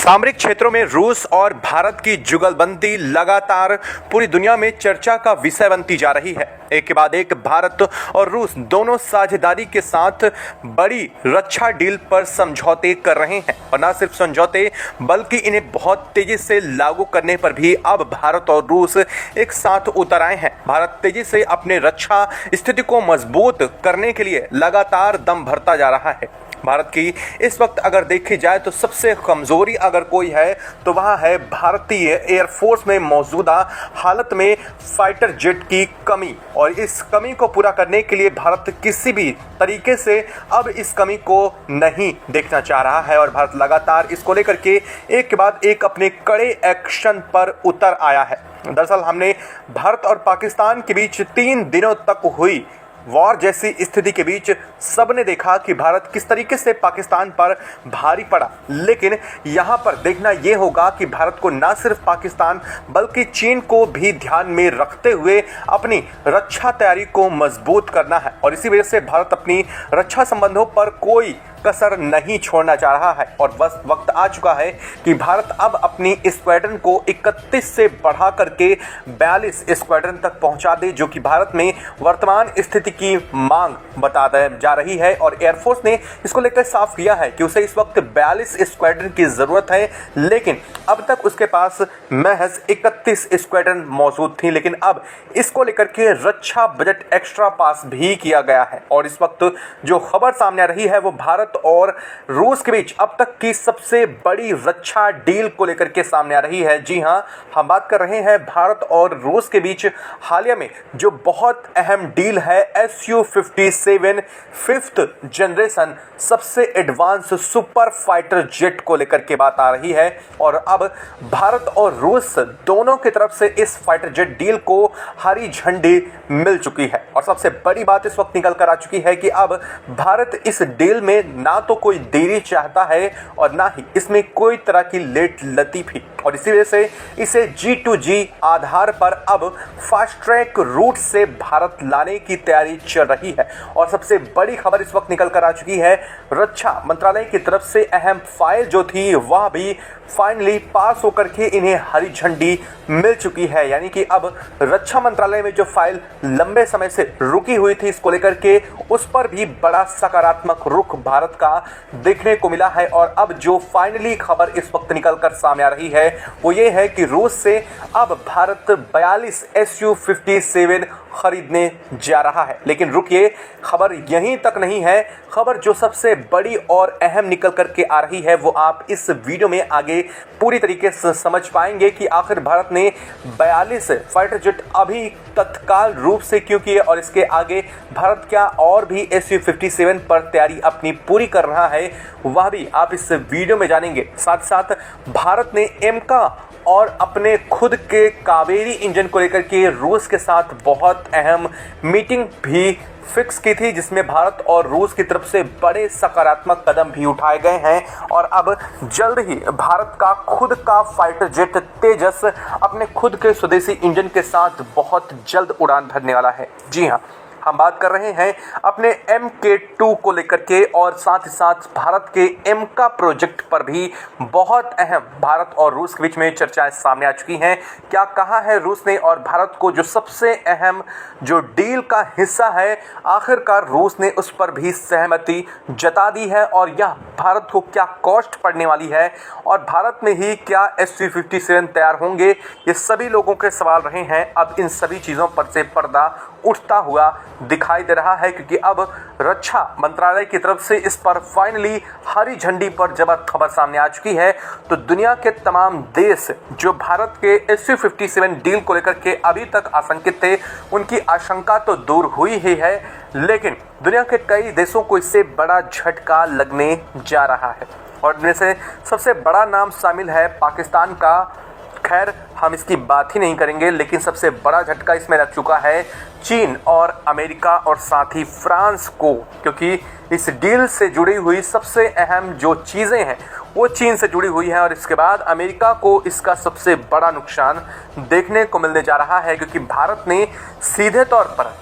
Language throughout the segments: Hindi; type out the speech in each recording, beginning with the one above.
सामरिक क्षेत्रों में रूस और भारत की जुगलबंदी लगातार पूरी दुनिया में चर्चा का विषय बनती जा रही है। एक के बाद एक भारत और रूस दोनों साझेदारी के साथ बड़ी रक्षा डील पर समझौते कर रहे हैं और न सिर्फ समझौते बल्कि इन्हें बहुत तेजी से लागू करने पर भी अब भारत और रूस एक साथ उतर आए हैं। भारत तेजी से अपने रक्षा स्थिति को मजबूत करने के लिए लगातार दम भरता जा रहा है। भारत की इस वक्त अगर देखी जाए तो सबसे कमजोरी अगर कोई है तो वह है भारतीय एयरफोर्स में मौजूदा हालत में फाइटर जेट की कमी। और इस कमी को पूरा करने के लिए भारत किसी भी तरीके से अब इस कमी को नहीं देखना चाह रहा है और भारत लगातार इसको लेकर के एक के बाद एक अपने कड़े एक्शन पर उतर आया है। दरअसल हमने भारत और पाकिस्तान के बीच 3 दिनों तक हुई वॉर जैसी स्थिति के बीच सबने देखा कि भारत किस तरीके से पाकिस्तान पर भारी पड़ा। लेकिन यहाँ पर देखना यह होगा कि भारत को न सिर्फ पाकिस्तान बल्कि चीन को भी ध्यान में रखते हुए अपनी रक्षा तैयारी को मजबूत करना है और इसी वजह से भारत अपनी रक्षा संबंधों पर कोई कसर नहीं छोड़ना चाह रहा है। और बस वक्त आ चुका है कि भारत अब अपनी स्क्वाड्रन को 31 से बढ़ा करके 42 स्क्वाड्रन तक पहुंचा दे, जो कि भारत में वर्तमान स्थिति की मांग बता जा रही है। और एयरफोर्स ने इसको लेकर साफ किया है कि उसे इस वक्त 42 स्क्वाड्रन की जरूरत है, लेकिन अब तक उसके पास महज 31 स्क्वाड्रन मौजूद थी। लेकिन अब इसको लेकर के रक्षा बजट एक्स्ट्रा पास भी किया गया है और इस वक्त जो खबर सामने आ रही है वो भारत और रूस के बीच अब तक की सबसे बड़ी रक्षा डील को लेकर के सामने आ रही है। जी हां, हम बात कर रहे हैं भारत और रूस के बीच हालिया में जो बहुत अहम डील है Su-57 5th जनरेशन सबसे एडवांस सुपर फाइटर जेट को लेकर के बात आ रही है। और अब भारत और रूस दोनों की तरफ से इस फाइटर जेट डील को हरी झंडी मिल चुकी है और सबसे बड़ी बात इस वक्त निकल कर आ चुकी है कि अब भारत इस डील में ना तो कोई देरी चाहता है और ना ही इसमें कोई तरह की लेट लतीफी, और इसी वजह से इसे G2G आधार पर अब फास्ट ट्रैक रूट से भारत लाने की तैयारी चल रही है। और सबसे बड़ी खबर इस वक्त निकल कर आ चुकी है, रक्षा मंत्रालय की तरफ से अहम फाइल जो थी वह भी फाइनली पास होकर के इन्हें हरी झंडी मिल चुकी है। यानी कि अब रक्षा मंत्रालय में जो फाइल लंबे समय से रुकी हुई थी इसको लेकर के उस पर भी बड़ा सकारात्मक रुख भारत का देखने को मिला है। और अब जो फाइनली खबर इस वक्त निकल कर सामने आ रही है वो ये है कि रूस से अब भारत 42 Su-57 खरीदने जा रहा है। लेकिन रुकिए, खबर यहीं तक नहीं है। खबर जो सबसे बड़ी और अहम निकल करके आ रही है वो आप इस वीडियो में आगे पूरी तरीके से समझ पाएंगे कि आखिर भारत ने 42 फाइटर जेट अभी तत्काल रूप से क्यों किए और इसके आगे भारत क्या और भी Su-57 पर तैयारी अपनी पूरी कर रहा है, वह भी आप इस वीडियो में जानेंगे। साथ साथ भारत ने एमका और अपने खुद के कावेरी इंजन को लेकर के रूस के साथ बहुत अहम मीटिंग भी फिक्स की थी, जिसमें भारत और रूस की तरफ से बड़े सकारात्मक कदम भी उठाए गए हैं। और अब जल्द ही भारत का खुद का फाइटर जेट तेजस अपने खुद के स्वदेशी इंजन के साथ बहुत जल्द उड़ान भरने वाला है। जी हाँ, हम बात कर रहे हैं अपने MK2 को लेकर के और साथ ही साथ भारत के एमका प्रोजेक्ट पर भी बहुत अहम भारत और रूस के बीच में चर्चाएं सामने आ चुकी हैं। क्या कहा है रूस ने और भारत को जो सबसे अहम जो डील का हिस्सा है आखिरकार रूस ने उस पर भी सहमति जता दी है और यह भारत को क्या कॉस्ट पड़ने वाली है और भारत में ही क्या Su-57 तैयार होंगे, ये सभी लोगों के सवाल रहे हैं। अब इन सभी चीज़ों पर से पर्दा उठता हुआ दिखाई दे रहा है क्योंकि अब रक्षा मंत्रालय की तरफ से इस पर फाइनली हरी झंडी पर जब खबर सामने आ चुकी है तो दुनिया के तमाम देश जो भारत के Su-57 डील को लेकर के अभी तक आशंकित थे उनकी आशंका तो दूर हुई ही है, लेकिन दुनिया के कई देशों को इससे बड़ा झटका लगने जा रहा है और इनमें से सबसे बड़ा नाम शामिल है पाकिस्तान का। खैर, हम इसकी बात ही नहीं करेंगे, लेकिन सबसे बड़ा झटका इसमें लग चुका है चीन और अमेरिका और साथ ही फ्रांस को, क्योंकि इस डील से जुड़ी हुई सबसे अहम जो चीज़ें हैं वो चीन से जुड़ी हुई हैं और इसके बाद अमेरिका को इसका सबसे बड़ा नुकसान देखने को मिलने जा रहा है क्योंकि भारत ने सीधे तौर पर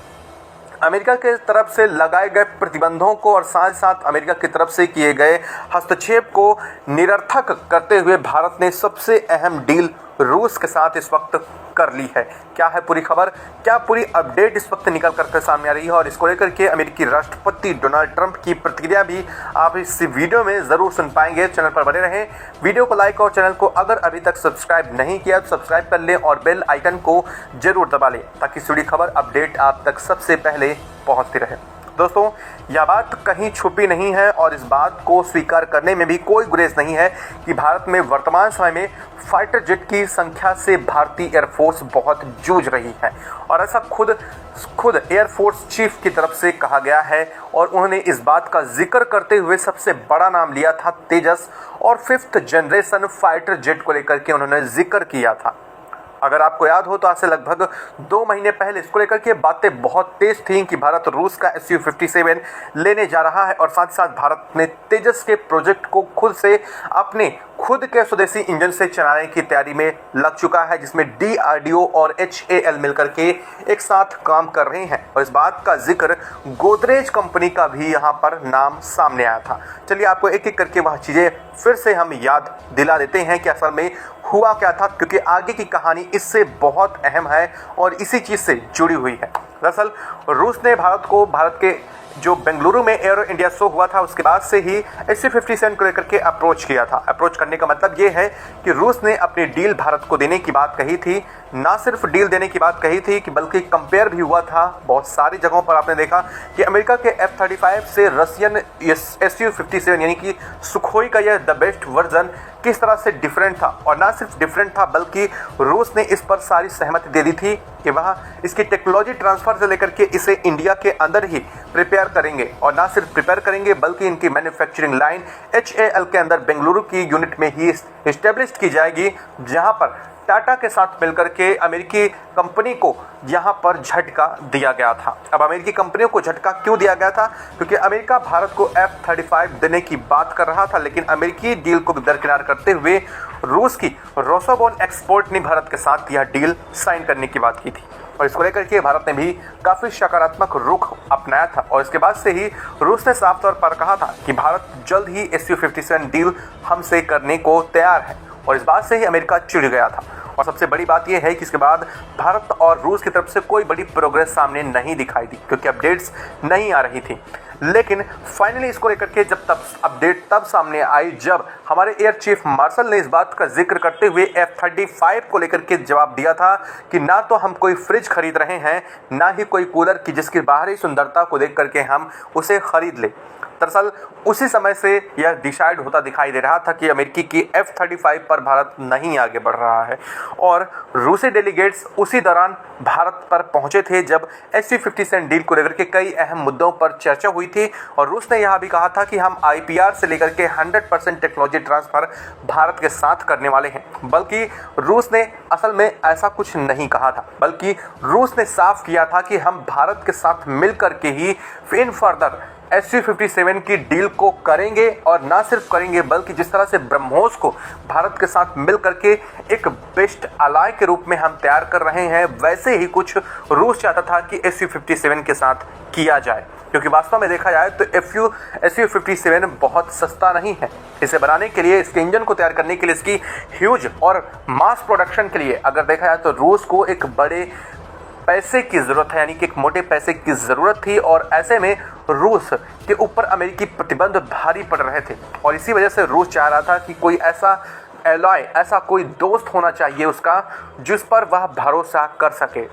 अमेरिका के तरफ से लगाए गए प्रतिबंधों को और साथ साथ अमेरिका की तरफ से किए गए हस्तक्षेप को निरर्थक करते हुए भारत ने सबसे अहम डील रूस के साथ इस वक्त कर ली है। क्या है पूरी खबर, क्या पूरी अपडेट इस वक्त निकल करके सामने आ रही है और इसको लेकर के अमेरिकी राष्ट्रपति डोनाल्ड ट्रंप की प्रतिक्रिया भी आप इस वीडियो में ज़रूर सुन पाएंगे। चैनल पर बने रहें, वीडियो को लाइक और चैनल को अगर अभी तक सब्सक्राइब नहीं किया तो सब्सक्राइब कर लें और बेल आइकन को जरूर दबा लें ताकि जुड़ी खबर अपडेट आप तक सबसे पहले पहुँचती रहे। दोस्तों, यह बात कहीं छुपी नहीं है और इस बात को स्वीकार करने में भी कोई गुरेज नहीं है कि भारत में वर्तमान समय में फाइटर जेट की संख्या से भारतीय एयरफोर्स बहुत जूझ रही है और ऐसा खुद एयरफोर्स चीफ की तरफ से कहा गया है और उन्होंने इस बात का जिक्र करते हुए सबसे बड़ा नाम लिया था तेजस और 5th जनरेशन फाइटर जेट को लेकर के उन्होंने जिक्र किया था। अगर आपको याद हो तो आज से लगभग 2 महीने पहले इसको लेकर के बातें बहुत तेज थीं कि भारत रूस का Su-57 लेने जा रहा है और साथ ही साथ भारत ने तेजस के प्रोजेक्ट को अपने खुद के स्वदेशी इंजन से चलाने की तैयारी में लग चुका है, जिसमें DRDO और HAL मिलकर के एक साथ काम कर रहे हैं और इस बात का जिक्र गोदरेज कंपनी का भी यहाँ पर नाम सामने आया था। चलिए आपको एक एक करके वह चीज़ें फिर से हम याद दिला देते हैं कि असल में हुआ क्या था, क्योंकि आगे की कहानी इससे बहुत अहम है और इसी चीज़ से जुड़ी हुई है। दरअसल रूस ने भारत के जो बेंगलुरु में एरो इंडिया शो हुआ था उसके बाद से ही Su-57 को लेकर के अप्रोच किया था। अप्रोच करने का मतलब ये है कि रूस ने अपनी डील भारत को देने की बात कही थी, ना सिर्फ डील देने की बात कही थी कि बल्कि कंपेयर भी हुआ था। बहुत सारी जगहों पर आपने देखा कि अमेरिका के F-35 से रशियन Su-57 यानी कि सुखोई का यह द बेस्ट वर्जन किस तरह से डिफरेंट था और ना सिर्फ डिफरेंट था बल्कि रूस ने इस पर सारी सहमति दे दी थी कि वह इसकी टेक्नोलॉजी ट्रांसफ़र से लेकर के इसे इंडिया के अंदर ही प्रिपेयर करेंगे और ना सिर्फ प्रिपेयर करेंगे बल्कि इनकी मैन्युफैक्चरिंग लाइन HAL के अंदर बेंगलुरु की यूनिट में ही इस्टेब्लिश की जाएगी, जहां पर टाटा के साथ मिलकर के अमेरिकी कंपनी को यहाँ पर झटका दिया गया था। अब अमेरिकी कंपनियों को झटका क्यों दिया गया था? क्योंकि अमेरिका भारत को F-35 देने की बात कर रहा था, लेकिन अमेरिकी डील को दरकिनार करते हुए रूस की रोसोबोन एक्सपोर्ट ने भारत के साथ यह डील साइन करने की बात की थी और इसको लेकर के भारत ने भी काफ़ी सकारात्मक रुख अपनाया था और इसके बाद से ही रूस ने साफ तौर पर कहा था कि भारत जल्द ही Su-57 डील हमसे करने को तैयार है और इस बात से ही अमेरिका चिढ़ गया था। और सबसे बड़ी बात यह है कि इसके बाद भारत और रूस की तरफ से कोई बड़ी प्रोग्रेस सामने नहीं दिखाई दी क्योंकि अपडेट्स नहीं आ रही थी। लेकिन फाइनली इसको लेकर के अपडेट तब सामने आई जब हमारे एयर चीफ मार्शल ने इस बात का जिक्र करते हुए F-35 को लेकर के जवाब दिया था कि ना तो हम कोई फ्रिज खरीद रहे हैं, ना ही कोई कूलर की जिसकी बाहरी सुंदरता को देख करके हम उसे खरीद लें। दरअसल उसी समय से यह डिसाइड होता दिखाई दे रहा था कि अमेरिकी की F-35 पर भारत नहीं आगे बढ़ रहा है और रूसी डेलीगेट्स उसी दौरान भारत पर पहुंचे थे जब Su-57 डील को लेकर के कई अहम मुद्दों पर चर्चा हुई थी और रूस ने यह भी कहा था कि हम IPR से लेकर के 100% टेक्नोलॉजी ट्रांसफ़र भारत के साथ करने वाले हैं। बल्कि रूस ने असल में ऐसा कुछ नहीं कहा था, बल्कि रूस ने साफ किया था कि हम भारत के साथ मिल करके ही इन फर्दर Su-57 की डील को करेंगे और ना सिर्फ करेंगे बल्कि जिस तरह से ब्रह्मोस को भारत के साथ मिल करके एक बेस्ट अलाय के रूप में हम तैयार कर रहे हैं, वैसे ही कुछ रूस चाहता था कि Su-57 के साथ किया जाए, क्योंकि वास्तव में देखा जाए तो Su-57 बहुत सस्ता नहीं है। इसे बनाने के लिए, इसके इंजन को तैयार करने के लिए, इसकी ह्यूज और मास प्रोडक्शन के लिए अगर देखा जाए तो रूस को एक बड़े पैसे की ज़रूरत है, यानी कि एक मोटे पैसे की ज़रूरत थी और ऐसे में रूस के ऊपर अमेरिकी प्रतिबंध भारी पड़ रहे थे और इसी वजह से रूस चाह रहा था कि कोई ऐसा एलॉय, ऐसा कोई दोस्त होना चाहिए उसका जिस पर वह भरोसा कर सके।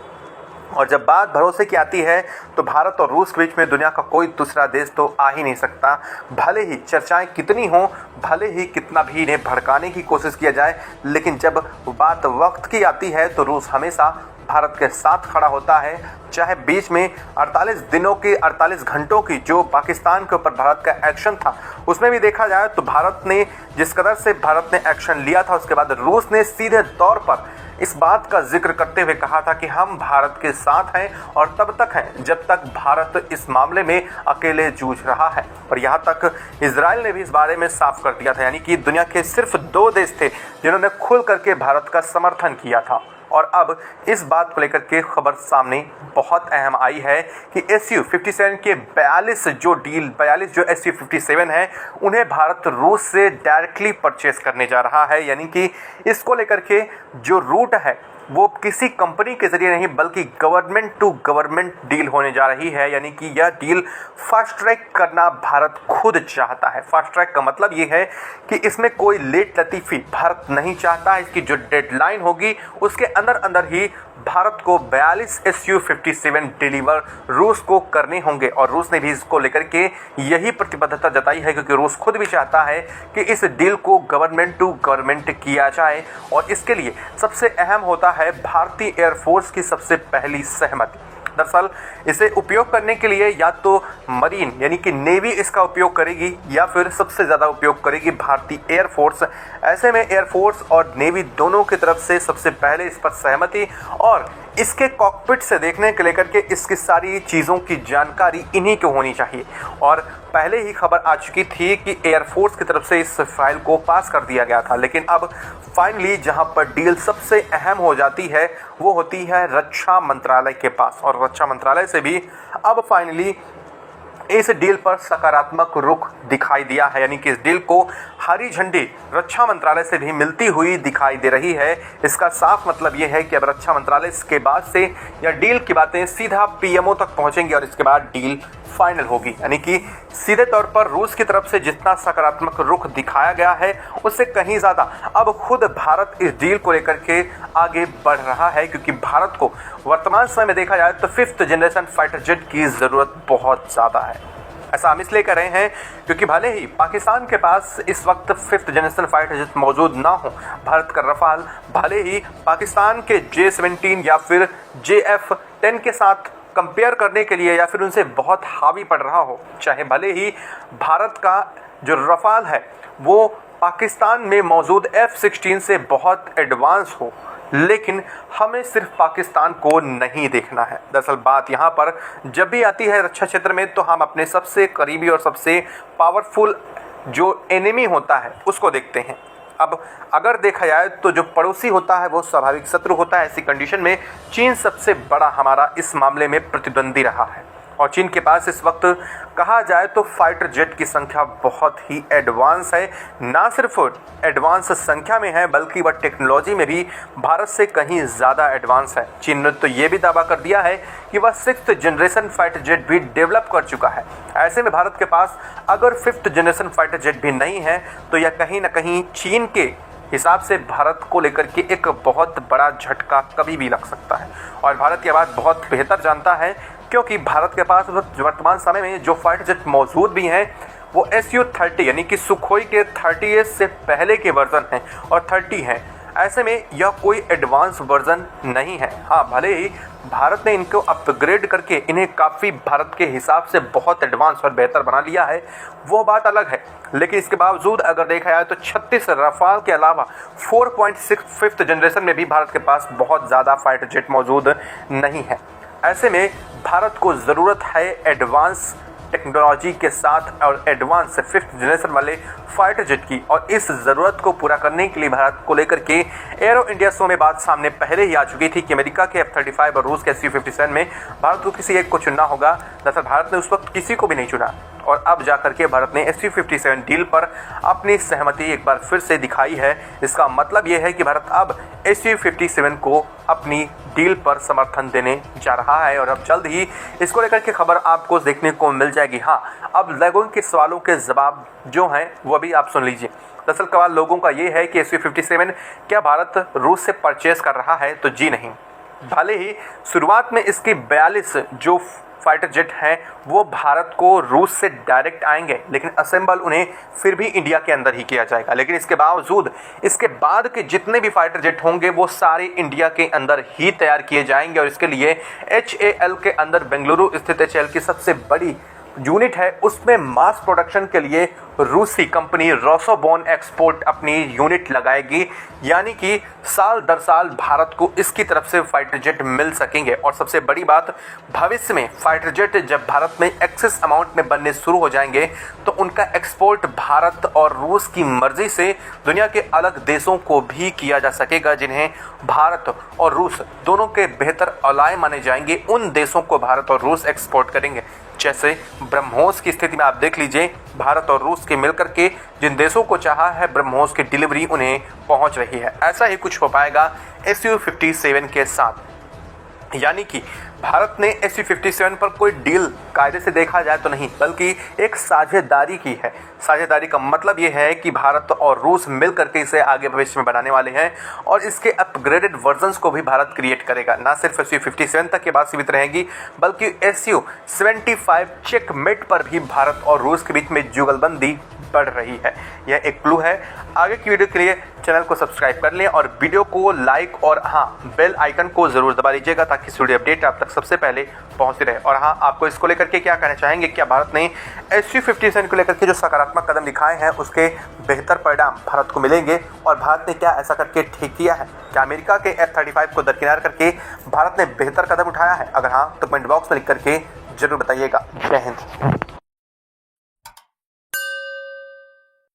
और जब बात भरोसे की आती है तो भारत और रूस के बीच में दुनिया का कोई दूसरा देश तो आ ही नहीं सकता। भले ही चर्चाएं कितनी हों, भले ही कितना भी इन्हें भड़काने की कोशिश किया जाए, लेकिन जब बात वक्त की आती है तो रूस हमेशा भारत के साथ खड़ा होता है। चाहे बीच में 48 घंटों की जो पाकिस्तान के ऊपर भारत का एक्शन था उसमें भी देखा जाए तो भारत ने जिस कदर से भारत ने एक्शन लिया था, उसके बाद रूस ने सीधे तौर पर इस बात का जिक्र करते हुए कहा था कि हम भारत के साथ हैं और तब तक हैं जब तक भारत इस मामले में अकेले जूझ रहा है। और यहाँ तक इजराइल ने भी इस बारे में साफ कर दिया था, यानी कि दुनिया के सिर्फ 2 देश थे जिन्होंने खुल करके भारत का समर्थन किया था और अब इस बात को लेकर के खबर सामने बहुत अहम आई है कि Su-57 के 42 जो Su-57 है उन्हें भारत रूस से डायरेक्टली परचेस करने जा रहा है। यानी कि इसको लेकर के जो रूट है वो किसी कंपनी के जरिए नहीं बल्कि गवर्नमेंट टू गवर्नमेंट डील होने जा रही है। यानी कि यह डील फास्ट ट्रैक करना भारत खुद चाहता है। फास्ट ट्रैक का मतलब ये है कि इसमें कोई लेट लतीफ़ी भारत नहीं चाहता है। इसकी जो डेडलाइन होगी उसके अंदर अंदर ही भारत को 42 Su-57 डिलीवर रूस को करने होंगे और रूस ने भी इसको लेकर के यही प्रतिबद्धता जताई है, क्योंकि रूस खुद भी चाहता है कि इस डील को गवर्नमेंट टू गवर्नमेंट किया जाए और इसके लिए सबसे अहम होता है भारतीय एयरफोर्स की सबसे पहली सहमति। दरअसल इसे उपयोग करने के लिए या तो मरीन यानी कि नेवी इसका उपयोग करेगी या फिर सबसे ज़्यादा उपयोग करेगी भारतीय एयरफोर्स। ऐसे में एयरफोर्स और नेवी दोनों की तरफ से सबसे पहले इस पर सहमति और इसके कॉकपिट से देखने के लेकर के इसकी सारी चीज़ों की जानकारी इन्हीं को होनी चाहिए। और पहले ही खबर आ चुकी थी कि एयरफोर्स की तरफ से इस फाइल को पास कर दिया गया था, लेकिन अब फाइनली जहां पर डील सबसे अहम हो जाती है वो होती है रक्षा मंत्रालय के पास, और रक्षा मंत्रालय से भी अब फाइनली इस डील पर सकारात्मक रुख दिखाई दिया है। यानी कि इस डील को हरी झंडी रक्षा मंत्रालय से भी मिलती हुई दिखाई दे रही है। इसका साफ मतलब ये है कि अब रक्षा मंत्रालय के बाद से यह डील की बातें सीधा पीएमओ तक पहुंचेंगी और इसके बाद डील फाइनल होगी। यानी कि सीधे तौर पर रूस की तरफ से जितना सकारात्मक रुख दिखाया गया है उससे कहीं ज़्यादा अब खुद भारत इस डील को लेकर के आगे बढ़ रहा है, क्योंकि भारत को वर्तमान समय में देखा जाए तो 5th जनरेशन फाइटर जेट की ज़रूरत बहुत ज़्यादा है। ऐसा हम इसलिए कर रहे हैं क्योंकि भले ही पाकिस्तान के पास इस वक्त 5th जनरेशन फाइटर जेट मौजूद ना हो, भारत का रफाल भले ही पाकिस्तान के J-17 या फिर JF-10 के साथ कंपेयर करने के लिए या फिर उनसे बहुत हावी पड़ रहा हो, चाहे भले ही भारत का जो रफाल है वो पाकिस्तान में मौजूद F-16 से बहुत एडवांस हो, लेकिन हमें सिर्फ पाकिस्तान को नहीं देखना है। दरअसल बात यहाँ पर जब भी आती है रक्षा क्षेत्र में तो हम अपने सबसे करीबी और सबसे पावरफुल जो एनिमी होता है उसको देखते हैं। अब अगर देखा जाए तो जो पड़ोसी होता है वो स्वाभाविक शत्रु होता है। ऐसी कंडीशन में चीन सबसे बड़ा हमारा इस मामले में प्रतिद्वंदी रहा है और चीन के पास इस वक्त कहा जाए तो फाइटर जेट की संख्या बहुत ही एडवांस है। ना सिर्फ एडवांस संख्या में है बल्कि वह टेक्नोलॉजी में भी भारत से कहीं ज़्यादा एडवांस है। चीन ने तो ये भी दावा कर दिया है कि वह 6th जनरेशन फाइटर जेट भी डेवलप कर चुका है। ऐसे में भारत के पास अगर 5th जनरेशन फाइटर जेट भी नहीं है तो यह कहीं ना कहीं चीन के हिसाब से भारत को लेकर के एक बहुत बड़ा झटका कभी भी लग सकता है। और भारत ये बात बहुत बेहतर जानता है क्योंकि भारत के पास वर्तमान समय में जो फाइटर जेट मौजूद भी हैं वो Su-30 यानी कि सुखोई के 30S से पहले के वर्जन हैं और 30 हैं। ऐसे में यह कोई एडवांस वर्जन नहीं है। हाँ, भले ही भारत ने इनको अपग्रेड करके इन्हें काफ़ी भारत के हिसाब से बहुत एडवांस और बेहतर बना लिया है, वो बात अलग है, लेकिन इसके बावजूद अगर देखा जाए तो 36 रफाल के अलावा 4.6 5th जनरेशन में भी भारत के पास बहुत ज़्यादा फाइटर जेट मौजूद नहीं है। ऐसे में भारत को ज़रूरत है एडवांस टेक्नोलॉजी के साथ और एडवांस 5th जनरेशन वाले फाइटर जेट की, और इस ज़रूरत को पूरा करने के लिए भारत को लेकर के एरो इंडिया शो में बात सामने पहले ही आ चुकी थी कि अमेरिका के F-35 और रूस के Su-57 में भारत को किसी एक को चुनना होगा। दरअसल भारत ने उस वक्त किसी को भी नहीं चुना और अब जाकर के भारत ने Su-57 डील पर अपनी सहमति एक बार फिर से दिखाई है। इसका मतलब ये है कि भारत अब Su-57 को अपनी डील पर समर्थन देने जा रहा है और अब जल्द ही इसको लेकर के खबर आपको देखने को मिल जाएगी। हाँ, अब लोगों के सवालों के जवाब जो हैं वो भी आप सुन लीजिए। दरअसल सवाल लोगों का ये है कि Su-57 क्या भारत रूस से परचेज कर रहा है? तो जी नहीं। भले ही शुरुआत में इसकी 42 जो फाइटर जेट हैं वो भारत को रूस से डायरेक्ट आएंगे, लेकिन असेंबल उन्हें फिर भी इंडिया के अंदर ही किया जाएगा। लेकिन इसके बावजूद इसके बाद के जितने भी फाइटर जेट होंगे वो सारे इंडिया के अंदर ही तैयार किए जाएंगे और इसके लिए HAL के अंदर बेंगलुरु स्थित HAL की सबसे बड़ी यूनिट है उसमें मास प्रोडक्शन के लिए रूसी कंपनी रोसोबोन एक्सपोर्ट अपनी यूनिट लगाएगी, यानी कि साल दर साल भारत को इसकी तरफ से फाइटर जेट मिल सकेंगे। और सबसे बड़ी बात, भविष्य में फाइटर जेट जब भारत में एक्सेस अमाउंट में बनने शुरू हो जाएंगे तो उनका एक्सपोर्ट भारत और रूस की मर्जी से दुनिया के अलग देशों को भी किया जा सकेगा, जिन्हें भारत और रूस दोनों के बेहतर अलाय माने जाएंगे। उन देशों को भारत और रूस एक्सपोर्ट करेंगे। जैसे ब्रह्मोस की स्थिति में आप देख लीजिए, भारत और रूस के मिलकर के जिन देशों को चाहा है ब्रह्मोस की डिलीवरी उन्हें पहुंच रही है। ऐसा ही कुछ हो पाएगा Su-57 के साथ, यानी कि भारत ने Su-57 पर कोई डील कायदे से देखा जाए तो नहीं, बल्कि एक साझेदारी की है। साझेदारी का मतलब ये है कि भारत और रूस मिल करके इसे आगे भविष्य में बनाने वाले हैं और इसके अपग्रेडेड वर्जन्स को भी भारत क्रिएट करेगा। ना सिर्फ Su-57 तक की बात सीमित रहेगी, बल्कि Su-75 चेकमेट पर भी भारत और रूस के बीच में जुगलबंदी बढ़ रही है। यह एक क्लू है। आगे की वीडियो के लिए चैनल को सब्सक्राइब कर लें और वीडियो को लाइक और बेल आइकन को जरूर दबा लीजिएगा ताकि इस वीडियो अपडेट आप तक सबसे पहले पहुंचती रहे। और आपको इसको लेकर के क्या कहना चाहेंगे? क्या भारत ने Su-57 को लेकर के जो सकारात्मक कदम दिखाए हैं उसके बेहतर परिणाम भारत को मिलेंगे और भारत ने क्या ऐसा करके ठीक किया है? क्या अमेरिका के F-35 को दरकिनार करके भारत ने बेहतर कदम उठाया है? अगर हाँ तो कमेंट बॉक्स में लिख करके जरूर बताइएगा। जय हिंद।